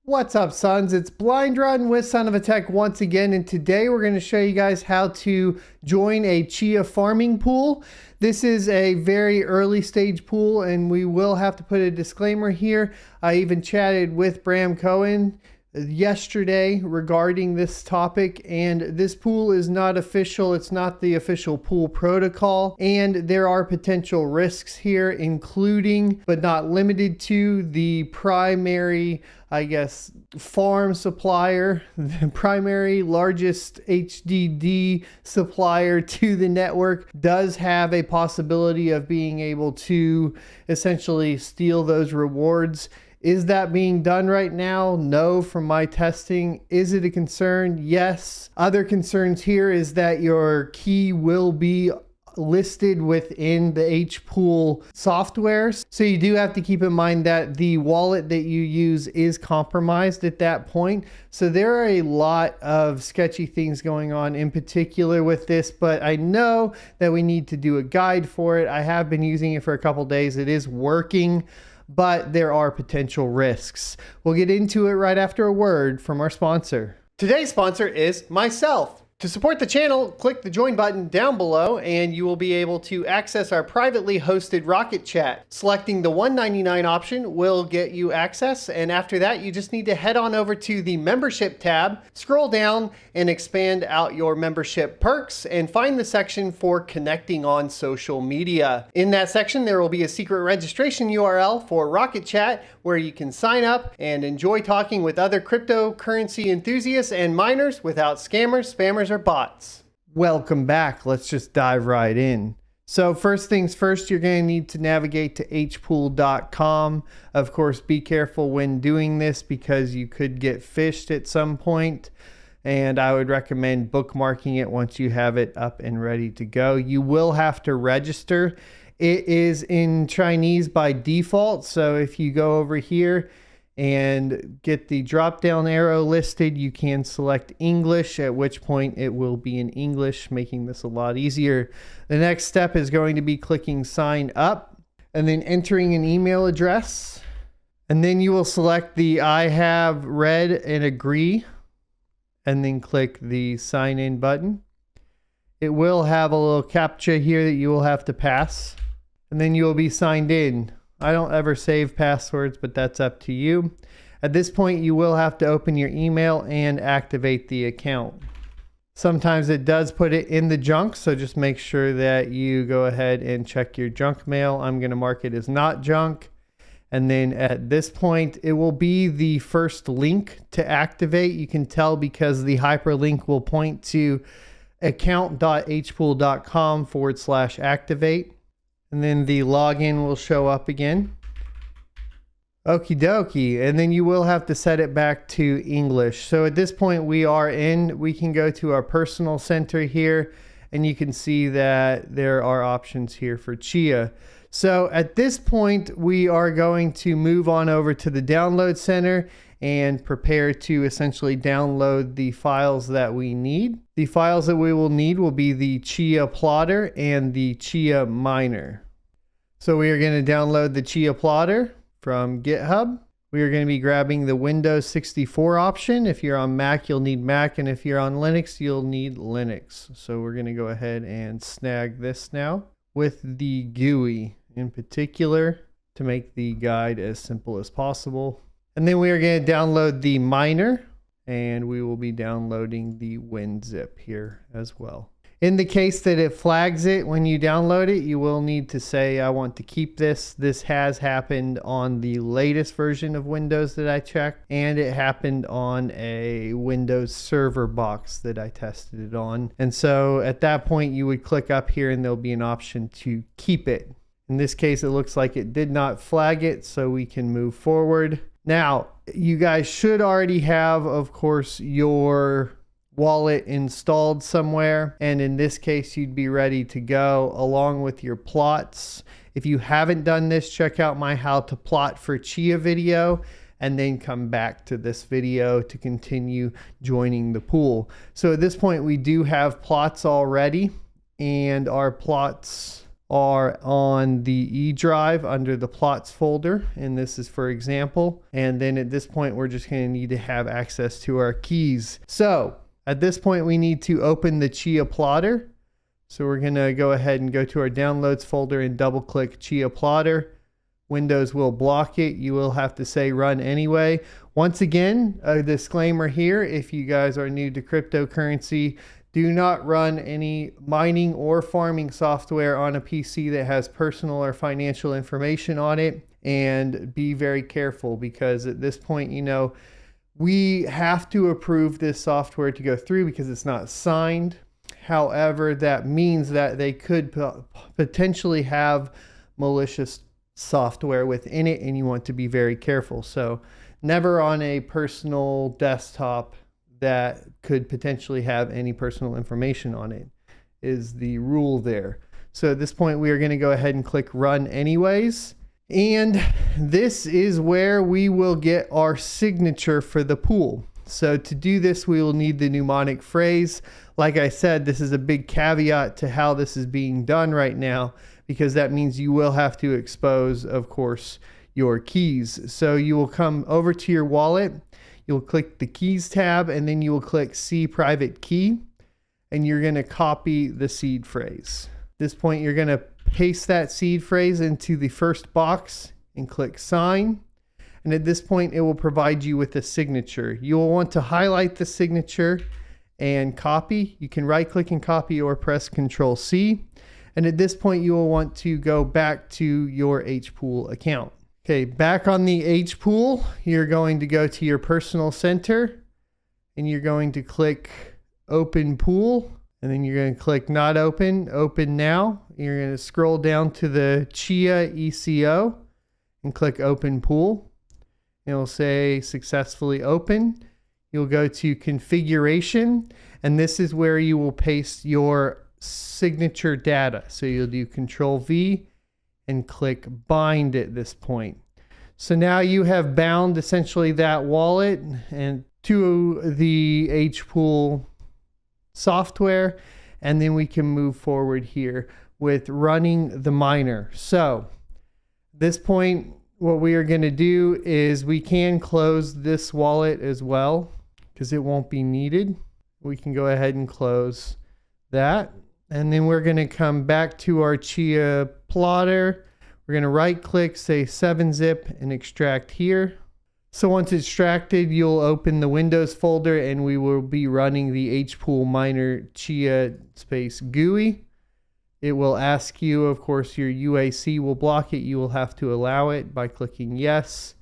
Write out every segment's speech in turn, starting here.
What's up, sons? It's Blind Run with Son of a Tech once again, and today we're going to show you guys how to join a Chia farming pool. This is a very early stage pool, and we will have to put a disclaimer here. I even chatted with Bram Cohen yesterday regarding this topic, and this pool is not official. It's not the official pool protocol, and there are potential risks here, including but not limited to the primary, farm supplier, the primary largest HDD supplier to the network does have a possibility of being able to essentially steal those rewards. Is that being done right now? No, from my testing. Is it a concern? Yes. Other concerns here is that your key will be listed within the Hpool software. So you do have to keep in mind that the wallet that you use is compromised at that point. So there are a lot of sketchy things going on in particular with this, but I know that we need to do a guide for it. I have been using it for a couple days. It is working, but there are potential risks. We'll get into it right after a word from our sponsor. Today's sponsor is myself. To support the channel, click the join button down below and you will be able to access our privately hosted Rocket Chat. Selecting the $1.99 option will get you access, and after that you just need to head on over to the membership tab, scroll down and expand out your membership perks and find the section for connecting on social media. In that section there will be a secret registration URL for Rocket Chat where you can sign up and enjoy talking with other cryptocurrency enthusiasts and miners without scammers, spammers, or bots. Welcome back. Let's just dive right in. So first things first, you're going to need to navigate to hpool.com. Of course, be careful when doing this because you could get phished at some point. And I would recommend bookmarking it once you have it up and ready to go. You will have to register. It is in Chinese by default. So if you go over here and get the drop down arrow listed, you can select English, at which point it will be in English, making this a lot easier. The next step is going to be clicking sign up and then entering an email address. And then you will select the I have read and agree, and then click the sign in button. It will have a little CAPTCHA here that you will have to pass, and then you will be signed in. I don't ever save passwords, but that's up to you. At this point, you will have to open your email and activate the account. Sometimes it does put it in the junk, so just make sure that you go ahead and check your junk mail. I'm going to mark it as not junk. And then at this point, it will be the first link to activate. You can tell because the hyperlink will point to account.hpool.com/activate. And then the login will show up again. Okie dokie. And then you will have to set it back to English. So at this point we can go to our personal center here, and you can see that there are options here for Chia. So at this point we are going to move on over to the download center and prepare to essentially download the files that we need. The files that we will need will be the Chia plotter and the Chia miner. So we are going to download the Chia plotter from GitHub. We are going to be grabbing the Windows 64 option. If you're on Mac, you'll need Mac, and if you're on Linux, you'll need Linux. So we're going to go ahead and snag this now with the GUI in particular to make the guide as simple as possible. And then we are going to download the miner, and we will be downloading the WinZip here as well. In the case that it flags it when you download it, you will need to say, I want to keep this. This has happened on the latest version of Windows that I checked, and it happened on a Windows Server box that I tested it on. And so at that point, you would click up here and there'll be an option to keep it. In this case, it looks like it did not flag it, so we can move forward. Now, you guys should already have, of course, your wallet installed somewhere, and in this case you'd be ready to go along with your plots. If you haven't done this, check out my how to plot for Chia video and then come back to this video to continue joining the pool. So at this point we do have plots already, and our plots are on the E drive under the plots folder, and this is for example. And then at this point, we're just going to need to have access to our keys. So at this point, we need to open the Chia plotter. So we're going to go ahead and go to our downloads folder and double click Chia plotter. Windows will block it. You will have to say run anyway. Once again, a disclaimer here, if you guys are new to cryptocurrency, do not run any mining or farming software on a PC that has personal or financial information on it, and be very careful, because at this point, you know, we have to approve this software to go through because it's not signed. However, that means that they could potentially have malicious software within it, and you want to be very careful. So never on a personal desktop that could potentially have any personal information on it is the rule there. So at this point, we are going to go ahead and click run anyways. And this is where we will get our signature for the pool. So to do this, we will need the mnemonic phrase. Like I said, this is a big caveat to how this is being done right now, because that means you will have to expose, of course, your keys. So you will come over to your wallet, you'll click the keys tab, and then you will click see private key, and you're going to copy the seed phrase. At this point, you're going to paste that seed phrase into the first box and click sign. And at this point, it will provide you with a signature. You will want to highlight the signature and copy. You can right click and copy or press Control C. And at this point, you will want to go back to your Hpool account. Okay, back on the Hpool, you're going to go to your personal center, and you're going to click Open Pool, and then you're going to click Not Open, Open Now. You're going to scroll down to the Chia ECO and click Open Pool. It'll say Successfully Open. You'll go to Configuration, and this is where you will paste your signature data. So you'll do Control V and click bind at this point. So now you have bound essentially that wallet and to the Hpool software, and then we can move forward here with running the miner. So at this point, what we are going to do is we can close this wallet as well because it won't be needed. We can go ahead and close that. And then we're going to come back to our Chia plotter. We're going to right click, say 7-zip, and extract here. So once it's extracted, you'll open the Windows folder, and we will be running the Hpool miner Chia space GUI. It will ask you, of course, your UAC will block it. You will have to allow it by clicking yes.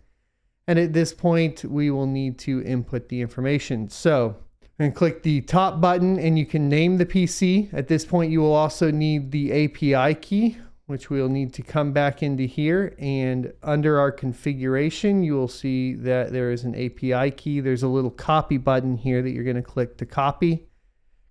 And at this point, we will need to input the information. So and click the top button, and you can name the PC. At this point, you will also need the API key, which we'll need to come back into here. And under our configuration, you will see that there is an API key. There's a little copy button here that you're going to click to copy.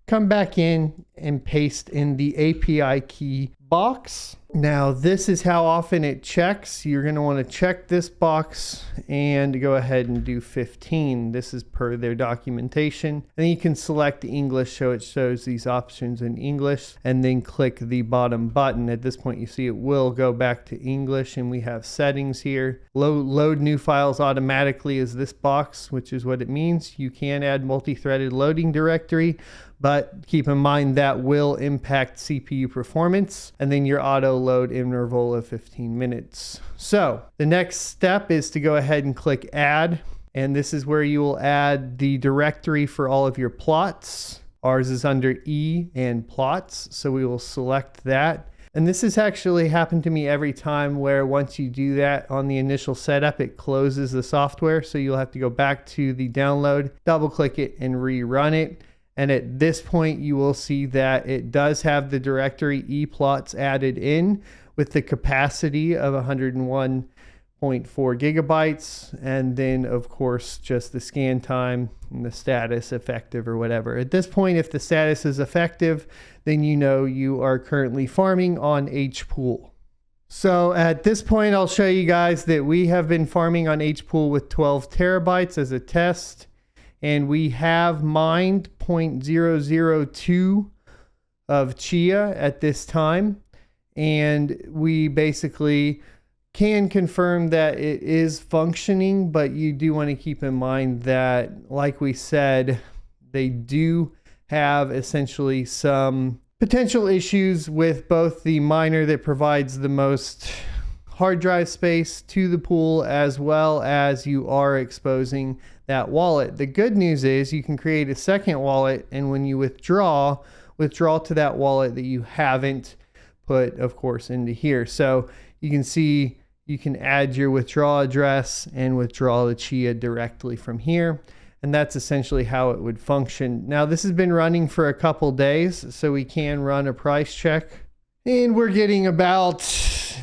Come back in and paste in the API key box. Now, this is how often it checks. You're going to want to check this box and go ahead and do 15. This is per their documentation. Then you can select English, so it shows these options in English, and then click the bottom button. At this point, you see it will go back to English, and we have settings here. Load new files automatically is this box, which is what it means. You can add multi-threaded loading directory, but keep in mind that will impact CPU performance, and then your auto load interval of 15 minutes. So the next step is to go ahead and click add, and this is where you will add the directory for all of your plots. Ours is under E and plots, so we will select that. And this has actually happened to me every time, where once you do that on the initial setup, it closes the software. So you'll have to go back to the download, double click it, and rerun it. And at this point, you will see that it does have the directory ePlots added in with the capacity of 101.4 gigabytes. And then, of course, just the scan time and the status effective or whatever. At this point, if the status is effective, then you know you are currently farming on Hpool. So at this point, I'll show you guys that we have been farming on Hpool with 12 terabytes as a test. And we have mined 0.002 of Chia at this time. and we basically can confirm that it is functioning, but you do want to keep in mind that, like we said, they do have essentially some potential issues with both the miner that provides the most hard drive space to the pool, as well as you are exposing that wallet. The good news is you can create a second wallet, and when you withdraw to that wallet that you haven't put, of course, into here. So you can see you can add your withdrawal address and withdraw the Chia directly from here. And that's essentially how it would function. Now, this has been running for a couple days, so we can run a price check. And we're getting about,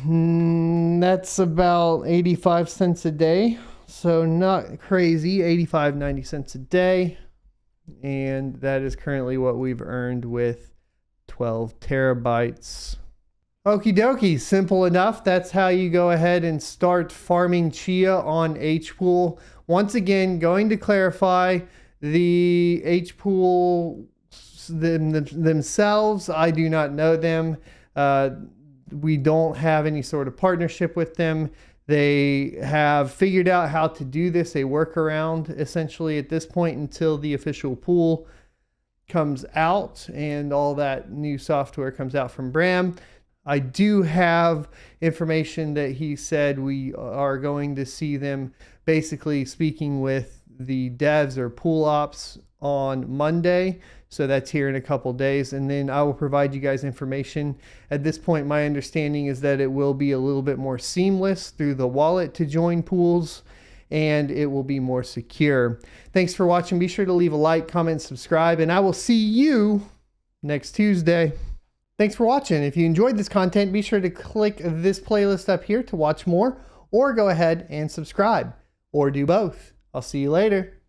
that's about 85 cents a day. So not crazy, 85, 90 cents a day. And that is currently what we've earned with 12 terabytes. Okie dokie, simple enough. That's how you go ahead and start farming Chia on Hpool. Once again, going to clarify, the Hpool themselves, I do not know them. We don't have any sort of partnership with them. They have figured out how to do this, a workaround essentially at this point until the official pool comes out and all that new software comes out from Bram. I do have information that he said we are going to see them basically speaking with the devs or pool ops on Monday. So that's here in a couple days. And then I will provide you guys information. At this point, my understanding is that it will be a little bit more seamless through the wallet to join pools, and it will be more secure. Thanks for watching. Be sure to leave a like, comment, subscribe, and I will see you next Tuesday. Thanks for watching. If you enjoyed this content, be sure to click this playlist up here to watch more, or go ahead and subscribe, or do both. I'll see you later.